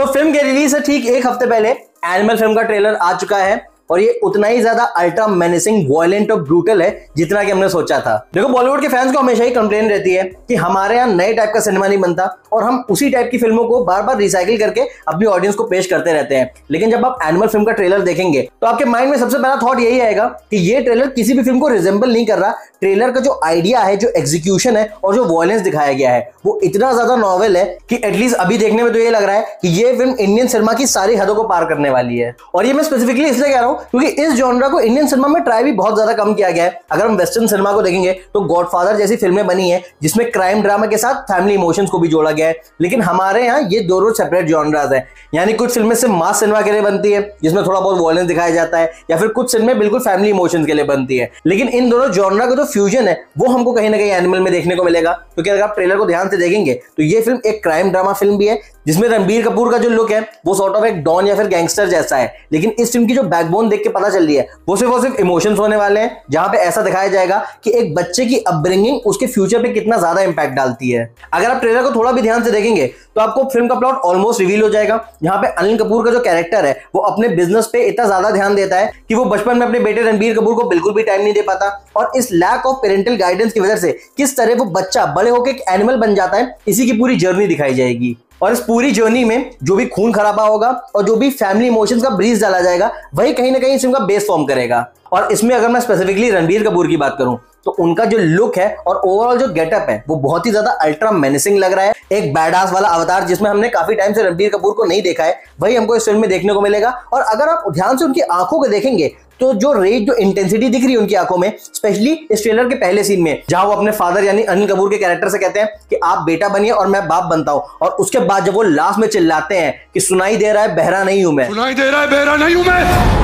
तो फिल्म के रिलीज से ठीक एक हफ्ते पहले एनिमल फिल्म का ट्रेलर आ चुका है और ये उतना ही ज्यादा अल्ट्रा मेनेसिंग, वायलेंट और ब्रूटल है जितना कि हमने सोचा था। देखो, बॉलीवुड के फैंस को हमेशा ही कंप्लेन रहती है कि हमारे यहाँ नए टाइप का सिनेमा नहीं बनता और हम उसी टाइप की फिल्मों को बार बार रिसाइकिल करके अपनी ऑडियंस को पेश करते रहते हैं। लेकिन जब आप एनिमल फिल्म का ट्रेलर देखेंगे तो आपके माइंड में सबसे पहला थॉट यही आएगा कि ये ट्रेलर किसी भी फिल्म को रिजेंबल नहीं कर रहा। ट्रेलर का जो आइडिया है, जो एग्जीक्यूशन है और जो वायलेंस दिखाया गया है वो इतना ज्यादा नॉवेल है कि एटलीस्ट अभी देखने में तो ये लग रहा है कि ये फिल्म इंडियन सिनेमा की सारी हदों को पार करने वाली है। और ये मैं स्पेसिफिकली इसलिए कह रहा हूं क्योंकि इस जॉनरा को इंडियन सिनेमा में ट्राई भी बहुत ज्यादा कम किया गया है। अगर हम वेस्टर्न सिनेमा को देखेंगे तो गॉडफादर जैसी फिल्में बनी है जिसमें क्राइम ड्रामा के साथ फैमिली इमोशंस को भी जोड़ा गया है, लेकिन हमारे यहाँ ये दोनों सेपरेट जॉनरास है। यानी कुछ फिल्में सिर्फ मास सिनेमा के लिए बनती है जिसमें थोड़ा बहुत वायलेंस दिखाया जाता है, या फिर कुछ फिल्में बिल्कुल फैमिली इमोशंस के लिए बनती है। लेकिन इन दोनों जॉनरा का जो फ्यूजन है वो हमको कहीं ना कहीं एनिमल में देखने को मिलेगा, क्योंकि अगर आप ट्रेलर को ध्यान से देखेंगे तो ये फिल्म एक क्राइम ड्रामा फिल्म भी है जिसमें रणबीर कपूर का जो लुक है वो सॉर्ट ऑफ एक डॉन या फिर गैंगस्टर जैसा है। लेकिन इस फिल्म की जो बैकबोन देख के पता चल रही है वो सिर्फ इमोशंस होने वाले हैं, जहां पे ऐसा दिखाया जाएगा कि एक बच्चे की अपब्रिंगिंग उसके फ्यूचर पे कितना ज्यादा इंपैक्ट डालती है। अगर आप ट्रेलर को थोड़ा भी ध्यान से देखेंगे तो आपको फिल्म का प्लॉट ऑलमोस्ट रिवील हो जाएगा, जहां पे अनिल कपूर का जो कैरेक्टर है वो अपने बिजनेस पे इतना ज्यादा ध्यान देता है कि वो बचपन में अपने बेटे रणबीर कपूर को बिल्कुल भी टाइम नहीं दे पाता, और इस लैक ऑफ पेरेंटल गाइडेंस की वजह से किस तरह वो बच्चा बड़े होकर एक एनिमल बन जाता है, इसी की पूरी जर्नी दिखाई जाएगी। और इस पूरी जर्नी में जो भी खून खराबा होगा और जो भी फैमिली इमोशंस का ब्रीज डाला जाएगा वही कहीं ना कहीं इस फिल्म का बेस फॉर्म करेगा। और इसमें अगर मैं स्पेसिफिकली रणबीर कपूर की बात करूं तो उनका जो लुक है और ओवरऑल जो गेटअप है वो बहुत ही ज्यादा अल्ट्रा मेनेसिंग लग रहा है। एक बैडास वाला अवतार जिसमें हमने काफी टाइम से रणबीर कपूर को नहीं देखा है वही हमको इस फिल्म में देखने को मिलेगा। और अगर आप ध्यान से उनकी आंखों को देखेंगे तो जो रेज, जो इंटेंसिटी दिख रही है उनकी आंखों में, स्पेशली इस ट्रेलर के पहले सीन में जहां वो अपने फादर यानी अनिल कपूर के कैरेक्टर से कहते हैं कि आप बेटा बनिए और मैं बाप बनता हूं, और उसके बाद जब वो लास्ट में चिल्लाते हैं कि सुनाई दे रहा है बहरा नहीं हूं मैं, सुनाई दे रहा है बहरा नहीं हूं मैं,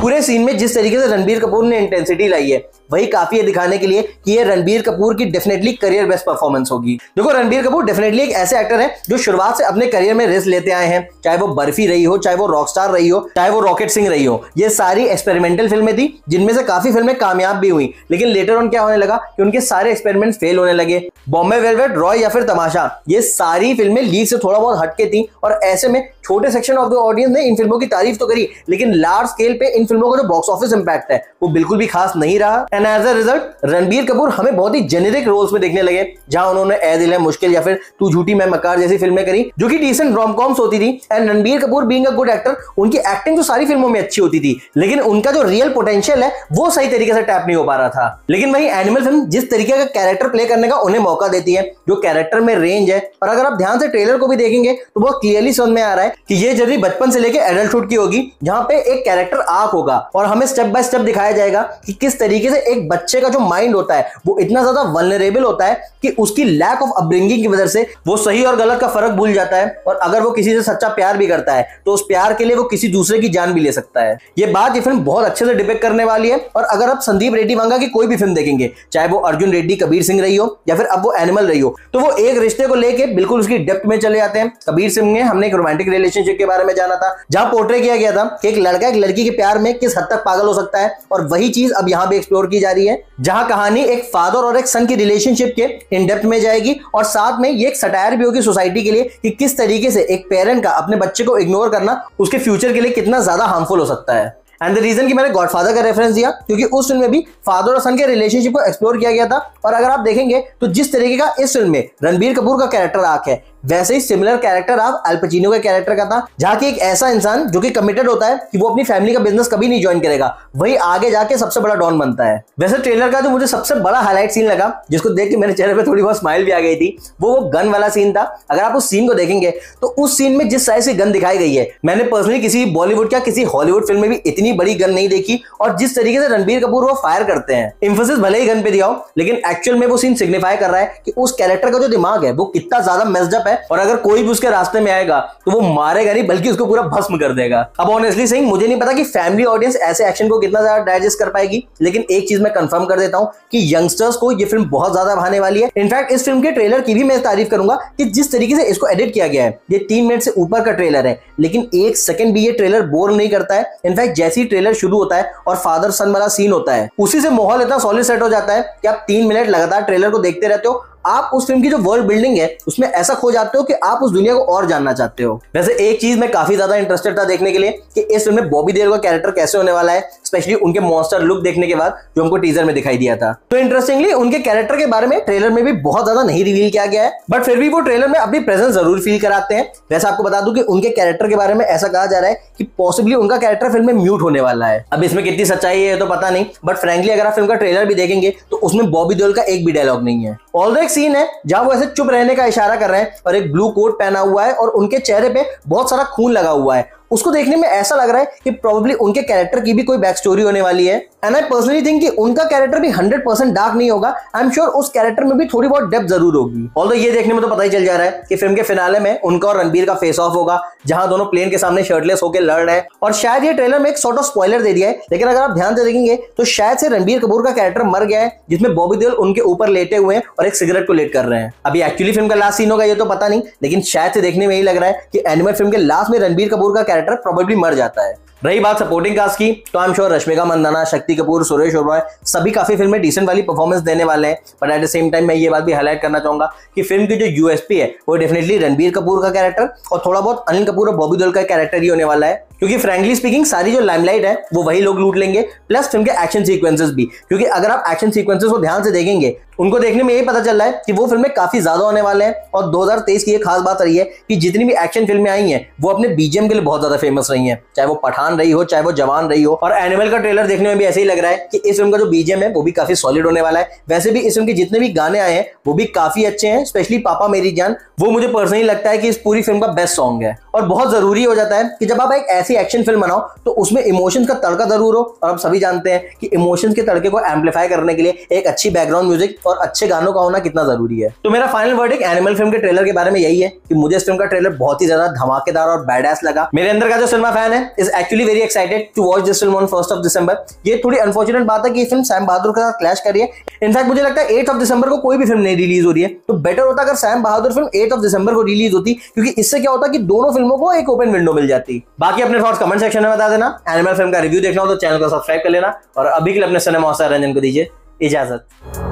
पूरे सीन में जिस तरीके से रणबीर कपूर ने इंटेंसिटी लाई है वही काफी है दिखाने के लिए कि ये रणबीर कपूर की डेफिनेटली करियर बेस्ट परफॉर्मेंस होगी। देखो, रणबीर कपूर डेफिनेटली एक ऐसे एक्टर है जो शुरुआत से अपने करियर में रिस्क लेते आए हैं, चाहे वो बर्फी रही हो, चाहे वो रॉकस्टार रही हो, चाहे वो रॉकेट सिंह रही हो। ये सारी एक्सपेरिमेंटल फिल्में थी जिनमें से काफी फिल्में कामयाब भी हुई, लेकिन लेटर ऑन क्या होने लगा कि उनके सारे एक्सपेरिमेंट फेल होने लगे। बॉम्बे वेलवेट, रॉय या फिर तमाशा, ये सारी फिल्में लीग से थोड़ा बहुत हटके थी, और ऐसे में छोटे सेक्शन ऑफ द ऑडियंस ने इन फिल्मों की तारीफ तो करी, लेकिन लार्ज स्केल पे इन फिल्मों का जो बॉक्स ऑफिस इंपैक्ट है वो बिल्कुल भी खास नहीं रहा। And as a result Ranbir Kapoor हमें बहुत ही जेनेरिक रोल्स में देखने लगे, जहां उन्होंने ए दिल है मुश्किल या फिर तू झूठी मैं मकार जैसी फिल्में करी जो कि डिसेंट रोम-कॉम्स होती थी। And Ranbir Kapoor being a good actor, उनकी एक्टिंग तो सारी फिल्मों में अच्छी होती थी, लेकिन उनका जो रियल पोटेंशियल है वो सही तरीके से टैप नहीं हो पा रहा था। लेकिन वही एनिमल फिल्म जिस तरीके का कैरेक्टर प्ले करने का उन्हें मौका देती है, जो कैरेक्टर में रेंज है, और अगर आप ध्यान से ट्रेलर को भी देखेंगे तो बहुत क्लियरली समझ में आ रहा है कि ये जर्नी बचपन से लेकर एडल्टहुड की होगी, जहां पे एक कैरेक्टर आर्क होगा और हमें स्टेप बाय स्टेप दिखाया जाएगा कि किस तरीके से एक बच्चे का जो माइंड होता है वो इतना ज्यादा वल्नरेबल होता है कि उसकी लैक ऑफ अपब्रिंगिंग की वजह से वो सही और गलत का फर्क भूल जाता है, और अगर वो किसी से सच्चा प्यार भी करता है तो उस प्यार के लिए वो किसी दूसरे की जान भी ले सकता है। ये बात ये फिल्म बहुत अच्छे से डिपिक्ट करने वाली है। और अगर आप संदीप रेड्डी वांगा की कोई भी फिल्म देखेंगे, चाहे वो अर्जुन रेड्डी कबीर सिंह रही हो या फिर अब वो एनिमल रही हो, तो वो एक रिश्ते को लेके बिल्कुल उसकी डेप्थ में चले जाते हैं। कबीर सिंह में हमने एक रोमांटिक रिलेशनशिप के बारे में जाना था, जहां पोर्ट्रे किया गया था कि एक लड़का एक लड़की के प्यार में किस हद तक पागल हो सकता है, और वही चीज अब यहां भी एक्सप्लोर की जा रही है, जहां कहानी एक फादर और एक सन की रिलेशनशिप के इन डेप्थ में जाएगी, और साथ में ये एक सटायर भी होगी सोसाइटी के लिए कि किस तरीके से एक पेरेंट का अपने बच्चे को इग्नोर करना उसके फ्यूचर के लिए कितना ज्यादा हार्मफुल हो सकता है। एंड द रीजन कि मैंने गॉडफादर का रेफरेंस दिया क्योंकि उस फिल्म में भी फादर और सन के रिलेशनशिप को एक्सप्लोर किया गया था, और अगर आप देखेंगे तो जिस तरीके का इस फिल्म में रणबीर कपूर का कैरेक्टर आर्क है वैसे ही सिमिलर कैरेक्टर आप अल पचिनो के कैरेक्टर का था, जहां की एक ऐसा इंसान जो कि कमिटेड होता है कि वो अपनी फैमिली का बिजनेस कभी नहीं ज्वाइन करेगा, वही आगे जाके सबसे बड़ा डॉन बनता है। वैसे ट्रेलर का जो मुझे सबसे बड़ा हाईलाइट सीन लगा, जिसको देख के मेरे चेहरे पे थोड़ी बहुत स्माइल भी आ गई थी, वो गन वाला सीन था। अगर आप उस सीन को देखेंगे तो उस सीन में जिस साइज से गन दिखाई गई है, मैंने पर्सनली किसी बॉलीवुड या किसी हॉलीवुड फिल्म में भी इतनी बड़ी गन नहीं देखी, और जिस तरीके से रणबीर कपूर वो फायर करते हैं, इंफोसिस भले ही गन पे दिया हो, लेकिन एक्चुअल में वो सीन सिग्निफाई कर रहा है कि उस कैरेक्टर का जो दिमाग है वो कितना ज्यादा मेस्ड अप है, और अगर कोई भी उसके रास्ते में आएगा तो वो मारेगा नहीं बल्कि उसको पूरा भस्म कर देगा। अब ऑनेस्टली सेइंग मुझे नहीं पता कि फैमिली ऑडियंस ऐसे एक्शन को कितना ज्यादा डाइजेस्ट कर पाएगी, लेकिन एक चीज मैं कंफर्म कर देता हूं कि यंगस्टर्स को ये फिल्म बहुत ज्यादा भाने वाली है। इनफैक्ट इस फिल्म के ट्रेलर की भी मैं तारीफ करूंगा कि जिस तरीके से इसको एडिट किया गया है, ये 3 मिनट से ऊपर का ट्रेलर है, लेकिन 1 सेकंड भी ये ट्रेलर बोर नहीं करता है। इनफैक्ट जैसे ही ट्रेलर शुरू होता है और फादर सन वाला सीन होता है, उसी से माहौल इतना सॉलिड सेट हो जाता है कि आप 3 मिनट लगातार ट्रेलर को देखते रहते हो, आप उस फिल्म की जो वर्ल्ड बिल्डिंग है उसमें ऐसा खो जाते हो कि आप उस दुनिया को और जानना चाहते हो। वैसे एक चीज मैं काफी ज्यादा इंटरेस्टेड था देखने के लिए कि इस फिल्म में बॉबी देओल का कैरेक्टर कैसे होने वाला है, स्पेशली उनके मॉन्स्टर लुक देखने के बाद जो हमको टीजर में दिखाई दिया था। तो इंटरेस्टिंगली उनके कैरेक्टर के बारे में ट्रेलर में भी बहुत ज्यादा नहीं रिवील किया गया है, बट फिर भी वो ट्रेलर में अपनी प्रेजेंस जरूर फील कराते हैं। वैसे आपको बता दूं कि उनके कैरेक्टर के बारे में ऐसा कहा जा रहा है कि पॉसिबली उनका कैरेक्टर फिल्म में म्यूट होने वाला है। अब इसमें कितनी सच्चाई है तो पता नहीं, बट फ्रैंकली अगर आप फिल्म का ट्रेलर भी देखेंगे तो उसमें बॉबी देओल का एक भी डायलॉग नहीं है। ऑल्दो एक सीन है जहां वो ऐसे चुप रहने का इशारा कर रहे हैं और एक ब्लू कोट पहना हुआ है और उनके चेहरे पे बहुत सारा खून लगा हुआ है। उसको देखने में ऐसा लग रहा है कि प्रोबेबली उनके कैरेक्टर की भी कोई बैक स्टोरी होने वाली है। एंड आई पर्सनली थिंक कि उनका कैरेक्टर भी 100% डार्क नहीं होगा। आई एम श्योर उस कैरेक्टर में भी थोड़ी बहुत डेप्थ जरूर होगी। ऑल्दो ये देखने में तो पता ही चल जा रहा है कि फिल्म के फिनाले में उनका और रणबीर का फेस ऑफ होगा, जहां दोनों प्लेन के सामने शर्टलेस होकर लड़ रहे हैं। और शायद ये ट्रेलर में एक सॉर्ट ऑफ स्पॉइलर दे दिया है, लेकिन अगर आप ध्यान से देखेंगे तो शायद से रणबीर कपूर का कैरेक्टर मर गया है, जिसमें बॉबी देओल उनके ऊपर लेटे हुए हैं और एक सिगरेट को लेट कर रहे हैं। अभी एक्चुअली फिल्म का लास्ट सीन होगा ये तो पता नहीं, लेकिन शायद से देखने में यही लग रहा है कि एनिमल फिल्म के लास्ट में रणबीर कपूर का कैरेक्टर प्रोबेबली मर जाता है। रही बात सपोर्टिंग कास्ट की, तो I am sure Rashmika Mandanna, Shakti Kapoor, Suresh Oberoi सभी काफी फिल्म में डिसेंट वाली परफॉर्मेंस देने वाले हैं। But at the same time मैं ये बात भी हाईलाइट करना चाहूंगा कि फिल्म की जो यूएसपी है वो डेफिनेटली रणबीर कपूर का कैरेक्टर और थोड़ा बहुत अनिल कपूर और बॉबी देओल का कैरेक्टर ही होने वाला है, क्योंकि फ्रैंकली स्पीकिंग सारी जो लाइमलाइट है वो वही लोग लूट लेंगे, प्लस फिल्म के एक्शन सीक्वेंसेस भी। क्योंकि अगर आप एक्शन सीक्वेंसेस को ध्यान से देखेंगे उनको देखने में यही पता चल रहा है कि वो फिल्में काफी ज्यादा होने वाले हैं। और 2023 की एक खास बात रही है कि जितनी भी एक्शन फिल्में आई हैं वो अपने बीजीएम के लिए बहुत ज्यादा फेमस रही हैं, चाहे वो पठान रही हो चाहे वो जवान रही हो। और एनिमल का ट्रेलर देखने में भी ऐसे ही लग रहा है कि इस फिल्म का जो बीजीएम है वो भी काफी सॉलिड होने वाला है। वैसे भी इस फिल्म के जितने भी गाने आए हैं वो भी काफी अच्छे हैं, स्पेशली पापा मेरी जान, वो मुझे पर्सनली लगता है कि इस पूरी फिल्म का बेस्ट सॉन्ग है। और बहुत जरूरी हो जाता है कि जब आप एक ऐसी एक्शन फिल्म बनाओ तो उसमें इमोशंस का तड़का जरूर हो, और आप सभी जानते हैं कि इमोशंस के तड़के को एम्पलीफाई करने के लिए एक अच्छी बैकग्राउंड म्यूजिक और अच्छे गानों का होना कितना जरूरी है। तो मेरा फाइनल वर्डिक्ट एनिमल फिल्म के ट्रेलर के बारे में यही है कि मुझे इस फिल्म का ट्रेलर बहुत ही ज्यादा धमाकेदार और बैडएस लगा। मेरे अंदर का जो सिनेमा फैन है is actually very excited to watch this film on 1st of December। ये थोड़ी अनफॉर्चुनेट बात है कि ये फिल्म सैम बहादुर के साथ क्लैश कर रही है। इनफैक्ट मुझे लगता है 8th of December को कोई भी फिल्म नहीं रिलीज हो रही है, तो बेटर होता अगर Sam Bahadur film 8th of December को रिलीज होती, क्योंकि इससे क्या होता कि दोनों फिल्मों को एक ओपन विंडो मिल जाती। बाकी अपने थॉट्स कमेंट सेक्शन में बता देना। एनिमल फिल्म का रिव्यू देखना हो तो चैनल को सब्सक्राइब कर लेना, और अभी के लिए अपने सिनेमा हॉस्टल रंजन को दीजिए इजाजत।